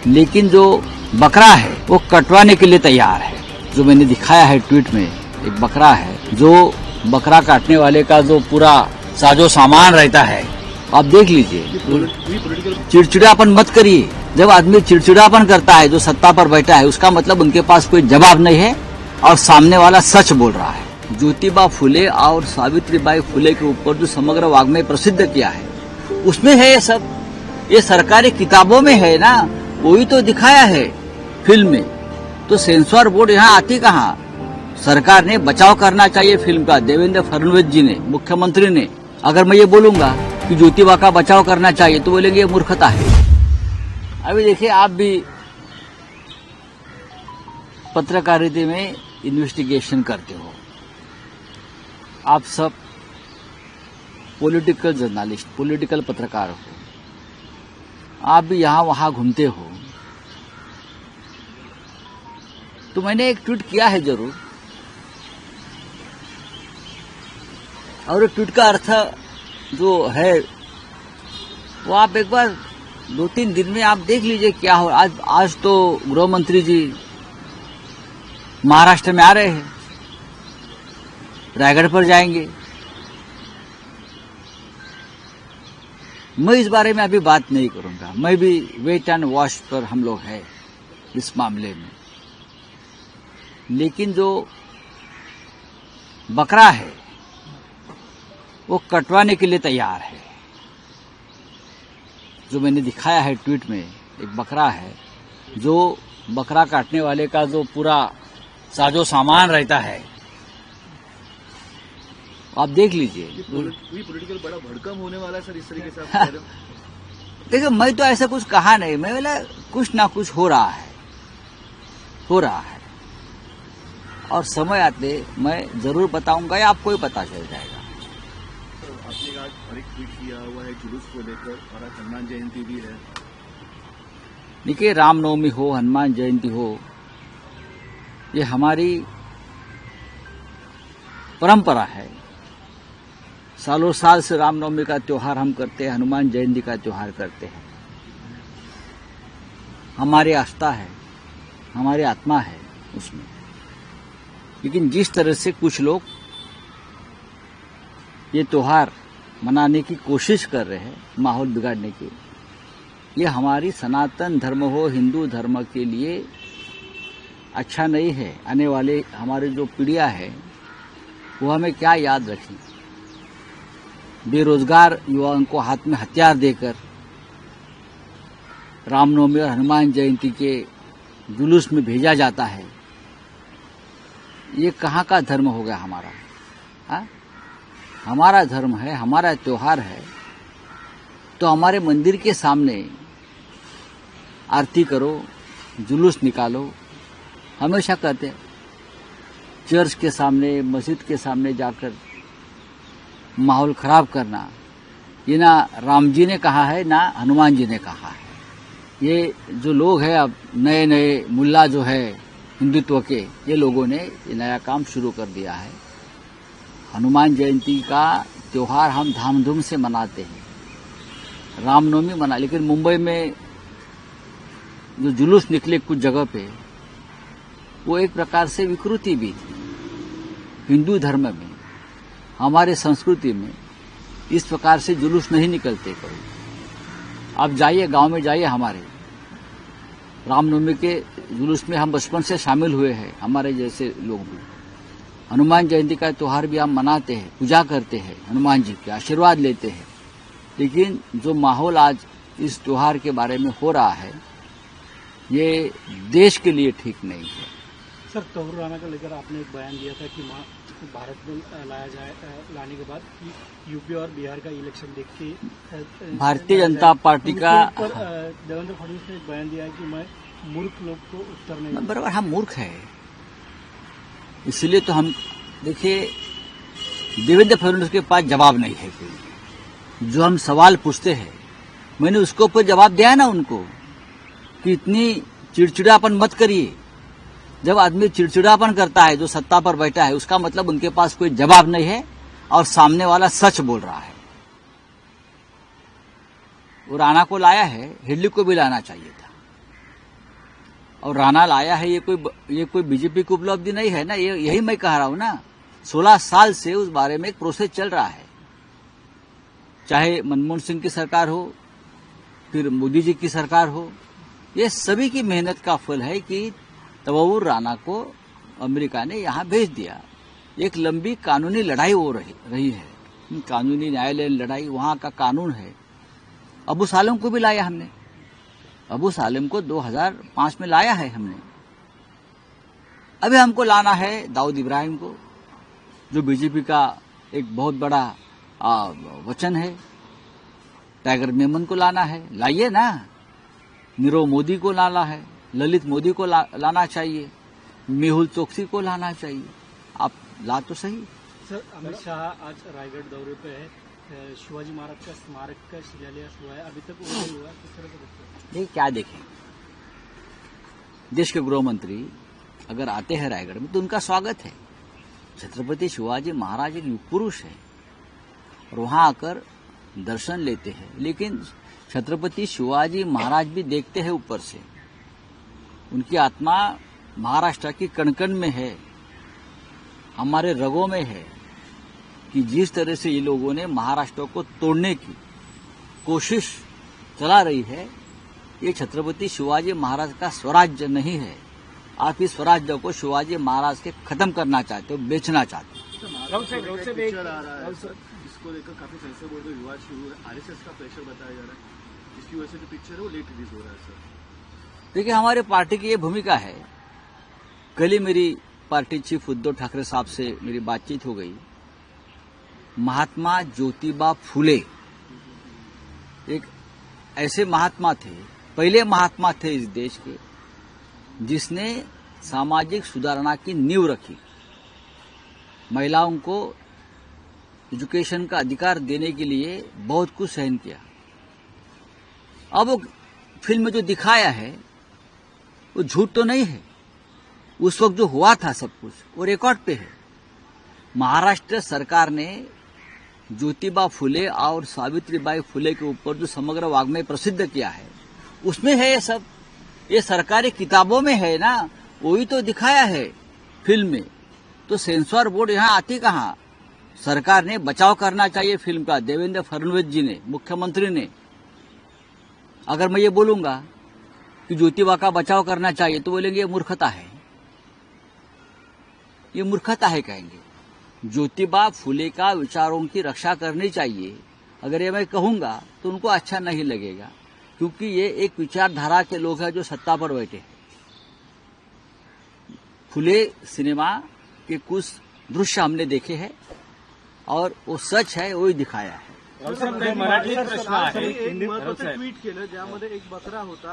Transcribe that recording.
लेकिन जो बकरा है वो कटवाने के लिए तैयार है। जो मैंने दिखाया है ट्वीट में, एक बकरा है जो बकरा काटने वाले का जो पूरा साजो सामान रहता है, आप देख लीजिए। चिड़चिड़ापन मत करिए। जब आदमी चिड़चिड़ापन करता है, जो सत्ता पर बैठा है, उसका मतलब उनके पास कोई जवाब नहीं है और सामने वाला सच बोल रहा है। ज्योतिबा फुले और सावित्रीबाई फुले के ऊपर जो समग्र वाङ्मय प्रसिद्ध किया है, उसमें है ये सब। ये सरकारी किताबों में है ना, वही तो दिखाया है फिल्म में। तो सेंसर बोर्ड यहाँ आती कहाँ? सरकार ने बचाव करना चाहिए फिल्म का। देवेंद्र फडणवीस जी ने, मुख्यमंत्री ने, अगर मैं ये बोलूंगा कि ज्योतिबा का बचाव करना चाहिए तो बोलेंगे ये मूर्खता है। अभी देखिए, आप भी पत्रकारिता में इन्वेस्टिगेशन करते हो, आप सब पॉलिटिकल जर्नलिस्ट, पॉलिटिकल पत्रकार हो, आप भी यहाँ वहाँ घूमते हो। तो मैंने एक ट्वीट किया है जरूर, और एक ट्वीट का अर्थ जो है वो आप एक बार 2-3 दिन में आप देख लीजिए क्या हो। आज तो गृह मंत्री जी महाराष्ट्र में आ रहे हैं, रायगढ़ पर जाएंगे। मैं इस बारे में अभी बात नहीं करूंगा। मैं भी वेट एंड वॉच पर हम लोग हैं इस मामले में। लेकिन जो बकरा है वो कटवाने के लिए तैयार है। जो मैंने दिखाया है ट्वीट में, एक बकरा है जो बकरा काटने वाले का जो पूरा साजो सामान रहता है, आप देख लीजिए। पॉलिटिकल बड़ा भड़कम होने वाला है सर, इस तरीके से आप कह रहे हो। देखिए, मैं तो ऐसा कुछ कहा नहीं। मैं बोला कुछ ना कुछ हो रहा है और समय आते मैं जरूर बताऊंगा या आपको ही पता चल जाएगा। आपने आज एक ट्वीट किया हुआ है जुलूस को लेकर, और आज हनुमान जयंती भी है। देखिए, रामनवमी हो, हनुमान जयंती हो, ये हमारी परंपरा है। सालों साल से रामनवमी का त्योहार हम करते हैं, हनुमान जयंती का त्योहार करते हैं। हमारी आस्था है, हमारी आत्मा है उसमें। लेकिन जिस तरह से कुछ लोग ये त्योहार मनाने की कोशिश कर रहे हैं, माहौल बिगाड़ने की, ये हमारी सनातन धर्म हो, हिंदू धर्म के लिए अच्छा नहीं है। आने वाले हमारे जो पीढ़ियां है वो हमें क्या याद रखें। बेरोजगार युवाओं को हाथ में हथियार देकर रामनवमी और हनुमान जयंती के जुलूस में भेजा जाता है, ये कहाँ का धर्म हो गया हमारा? हा? हमारा धर्म है, हमारा त्योहार है, तो हमारे मंदिर के सामने आरती करो, जुलूस निकालो। हमेशा कहते हैं चर्च के सामने, मस्जिद के सामने जाकर माहौल खराब करना, ये ना राम जी ने कहा है ना हनुमान जी ने कहा है। ये जो लोग हैं, अब नए नए मुल्ला जो है हिंदुत्व के, ये लोगों ने ये नया काम शुरू कर दिया है। हनुमान जयंती का त्योहार हम धामधूम से मनाते हैं, रामनवमी मना। लेकिन मुंबई में जो जुलूस निकले कुछ जगह पे, वो एक प्रकार से विकृति भी थी। हिंदू धर्म में, हमारे संस्कृति में इस प्रकार से जुलूस नहीं निकलते कभी। आप जाइए, गांव में जाइए, हमारे रामनवमी के जुलूस में हम बचपन से शामिल हुए हैं। हमारे जैसे लोग भी हनुमान जयंती का त्योहार भी हम मनाते हैं, पूजा करते हैं, हनुमान जी के आशीर्वाद लेते हैं। लेकिन जो माहौल आज इस त्योहार के बारे में हो रहा है, ये देश के लिए ठीक नहीं है। सर, तोहर राणा को लेकर आपने एक बयान दिया था कि भारत में लाने के बाद यूपी और बिहार का इलेक्शन देख के भारतीय जनता पार्टी का देवेंद्र फडणवीस ने एक बयान दिया है कि मैं मूर्ख लोग को उत्तर नहीं। बराबर, हम मूर्ख है, इसलिए तो हम देखिए देवेंद्र फडणवीस के पास जवाब नहीं है कोई। जो हम सवाल पूछते हैं, मैंने उसके ऊपर जवाब दिया ना उनको कि इतनी चिड़चिड़ापन मत करिए। जब आदमी चिड़चिड़ापन करता है, जो सत्ता पर बैठा है, उसका मतलब उनके पास कोई जवाब नहीं है और सामने वाला सच बोल रहा है। वो राणा को लाया है, हिडली को भी लाना चाहिए था। और राणा लाया है, ये कोई बीजेपी की उपलब्धि नहीं है ना। यही मैं कह रहा हूं ना, 16 साल से उस बारे में एक प्रोसेस चल रहा है। चाहे मनमोहन सिंह की सरकार हो, फिर मोदी जी की सरकार हो, ये सभी की मेहनत का फल है कि तवव्वुर राणा को अमेरिका ने यहां भेज दिया। एक लंबी कानूनी लड़ाई हो रही है, कानूनी न्यायालय लड़ाई, वहां का कानून है। अबू सालेम को भी लाया हमने, अबू सालेम को 2005 में लाया है हमने। अभी हमको लाना है दाऊद इब्राहिम को, जो बीजेपी का एक बहुत बड़ा वचन है। टाइगर मेमन को लाना है, लाइए ना। नीरव मोदी को लाना है, ललित मोदी को लाना चाहिए, मेहुल चोकसी को लाना चाहिए। आप ला तो सही। सर, अमित शाह आज रायगढ़ दौरे पे है, शिवाजी महाराज का स्मारक का शिलान्यास हुआ है, अभी तक वो नहीं हुआ, किस तरह से देखते हैं? ये क्या देखें, देश के गृह मंत्री अगर आते हैं रायगढ़ में तो उनका स्वागत है। छत्रपति शिवाजी महाराज एक युग पुरुष है और वहां आकर दर्शन लेते हैं, लेकिन छत्रपति शिवाजी महाराज भी देखते हैं ऊपर से। उनकी आत्मा महाराष्ट्र की कण-कण में है, हमारे रगों में है कि जिस तरह से ये लोगों ने महाराष्ट्र को तोड़ने की कोशिश चला रही है, ये छत्रपति शिवाजी महाराज का स्वराज्य नहीं है। आप इस स्वराज्य को शिवाजी महाराज के खत्म करना चाहते हो, बेचना चाहते हो। पिक्चर आ रहा है इसको लेकर काफी सेंसर बोर्ड में विवाद शुरू है, आरएसएस का प्रेशर बताया जा रहा है, इसकी वजह से जो पिक्चर है वो लेट रिलीज हो रहा है। सर देखिए, हमारे पार्टी की ये भूमिका है। कल ही मेरी पार्टी चीफ उद्धव ठाकरे साहब से मेरी बातचीत हो गई। महात्मा ज्योतिबा फुले एक ऐसे महात्मा थे, पहले महात्मा थे इस देश के, जिसने सामाजिक सुधारणा की नींव रखी, महिलाओं को एजुकेशन का अधिकार देने के लिए बहुत कुछ सहन किया। अब वो फिल्म में जो दिखाया है वो झूठ तो नहीं है। उस वक्त जो हुआ था सब कुछ वो रिकॉर्ड पे है। महाराष्ट्र सरकार ने ज्योतिबा फुले और सावित्रीबाई फुले के ऊपर जो समग्र वाङ्मय प्रसिद्ध किया है, उसमें है ये सब। ये सरकारी किताबों में है ना, वही तो दिखाया है फिल्म में। तो सेंसर बोर्ड यहाँ आती कहाँ? सरकार ने बचाव करना चाहिए फिल्म का। देवेंद्र फडणवीस जी ने, मुख्यमंत्री ने, अगर मैं ये बोलूंगा कि ज्योतिबा का बचाव करना चाहिए तो बोलेंगे ये मूर्खता है, ये मूर्खता है कहेंगे। ज्योतिबा फुले का विचारों की रक्षा करनी चाहिए, अगर ये मैं कहूंगा तो उनको अच्छा नहीं लगेगा, क्योंकि ये एक विचारधारा के लोग हैं जो सत्ता पर बैठे हैं। फुले सिनेमा के कुछ दृश्य हमने देखे हैं और वो सच है, वही दिखाया है। मराठी प्रश्न आहे, एक महत्त्वाचं ट्विट केलं ज्यामध्ये एक बकरा होता